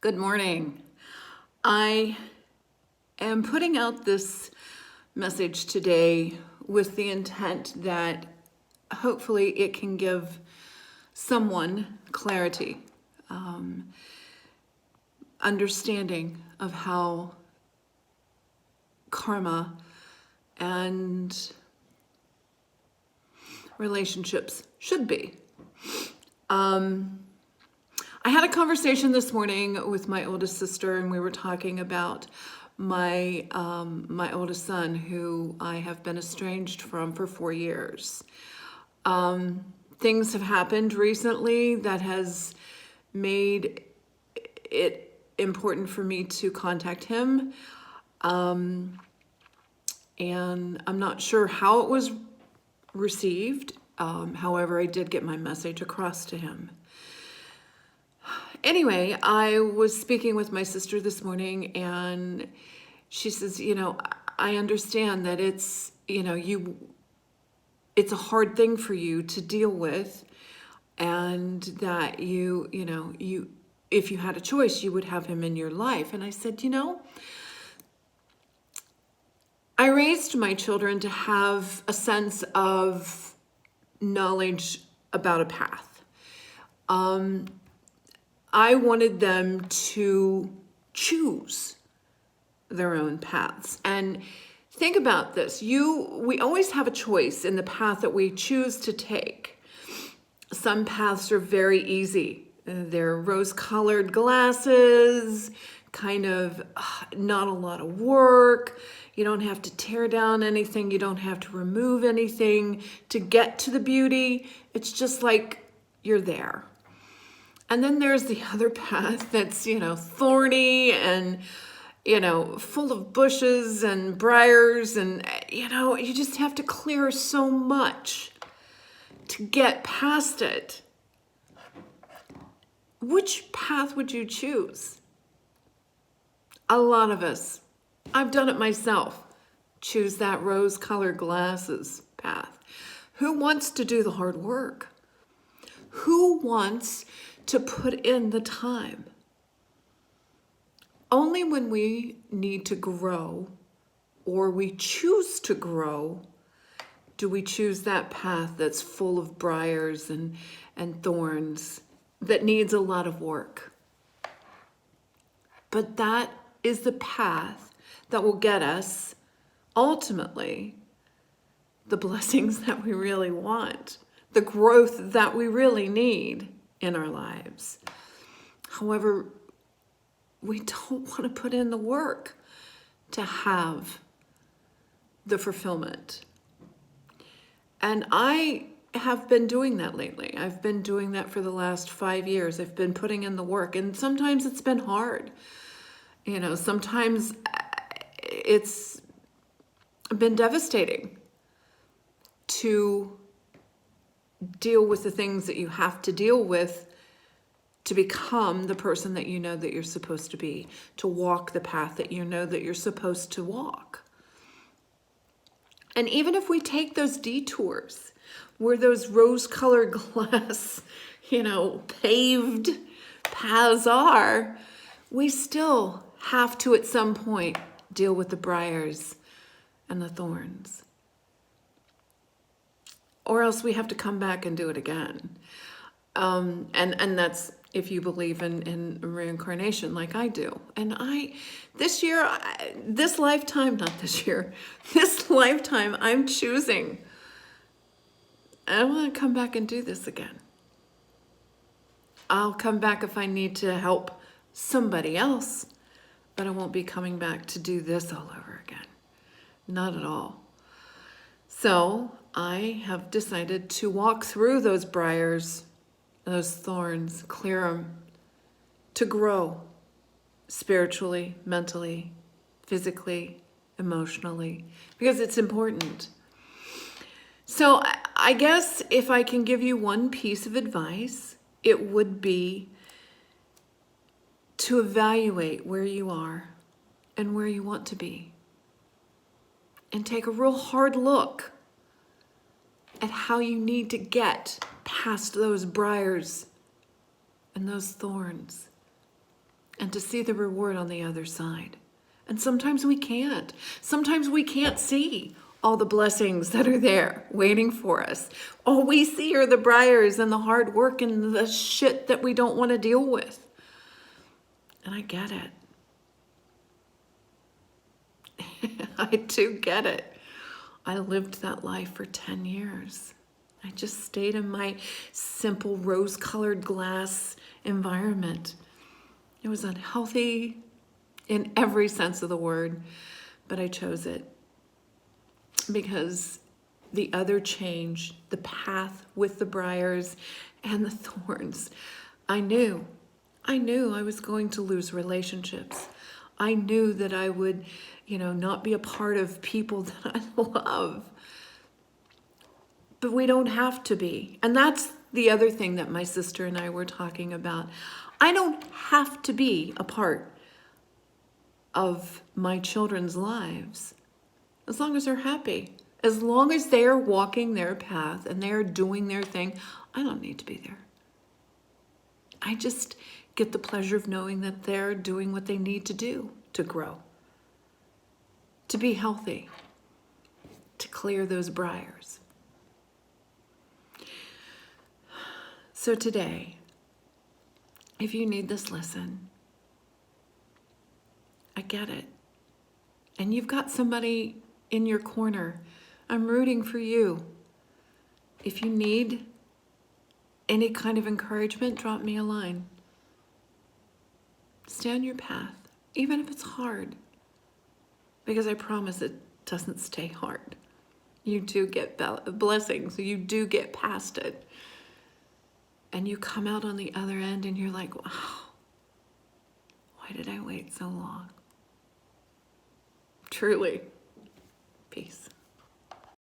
Good morning. I am putting out this message today with the intent that hopefully it can give someone clarity, understanding of how karma and relationships should be. I had a conversation this morning with my oldest sister, and we were talking about my oldest son, who I have been estranged from for 4 years. Things have happened recently that has made it important for me to contact him, and I'm not sure how it was received. However, I did get my message across to him. Anyway, I was speaking with my sister this morning, and she says, I understand that it's a hard thing for you to deal with, and that you if you had a choice, you would have him in your life. And I said, I raised my children to have a sense of knowledge about a path. I wanted them to choose their own paths. And think about this. We always have a choice in the path that we choose to take. Some paths are very easy. They're rose-colored glasses, kind of not a lot of work. You don't have to tear down anything. You don't have to remove anything to get to the beauty. It's just like you're there. And then there's the other path that's, thorny and, full of bushes and briars, and, you just have to clear so much to get past it. Which path would you choose? A lot of us, I've done it myself, choose that rose-colored glasses path. Who wants to do the hard work? Who wants to put in the time? Only when we need to grow, or we choose to grow, do we choose that path that's full of briars and thorns, that needs a lot of work. But that is the path that will get us, ultimately, the blessings that we really want, the growth that we really need in our lives. However, we don't want to put in the work to have the fulfillment. And I have been doing that lately. I've been doing that for the last 5 years. I've been putting in the work, and sometimes it's been hard. Sometimes it's been devastating to deal with the things that you have to deal with to become the person that you know that you're supposed to be, to walk the path that you know that you're supposed to walk. And even if we take those detours where those rose-colored glass, paved paths are, we still have to at some point deal with the briars and the thorns. Or else we have to come back and do it again. And that's if you believe in reincarnation like I do. And this lifetime, I'm choosing, I want to come back and do this again. I'll come back if I need to help somebody else, but I won't be coming back to do this all over again. Not at all. So I have decided to walk through those briars, those thorns, clear them, to grow spiritually, mentally, physically, emotionally, because it's important. So I guess if I can give you one piece of advice, it would be to evaluate where you are and where you want to be, and take a real hard look at how you need to get past those briars and those thorns and to see the reward on the other side. And sometimes we can't. Sometimes we can't see all the blessings that are there waiting for us. All we see are the briars and the hard work and the shit that we don't want to deal with. And I get it. I do get it. I lived that life for 10 years. I just stayed in my simple rose-colored glass environment. It was unhealthy in every sense of the word, but I chose it because the other change, the path with the briars and the thorns, I knew I was going to lose relationships. I knew that I would, not be a part of people that I love. But we don't have to be. And that's the other thing that my sister and I were talking about. I don't have to be a part of my children's lives as long as they're happy. As long as they are walking their path and they are doing their thing, I don't need to be there. I just get the pleasure of knowing that they're doing what they need to do to grow, to be healthy, to clear those briars. So today, if you need this lesson, I get it. And you've got somebody in your corner. I'm rooting for you. If you need any kind of encouragement, drop me a line. Stay on your path, even if it's hard, because I promise it doesn't stay hard. You do get blessings, you do get past it. And you come out on the other end and you're like, wow, why did I wait so long? Truly. Peace.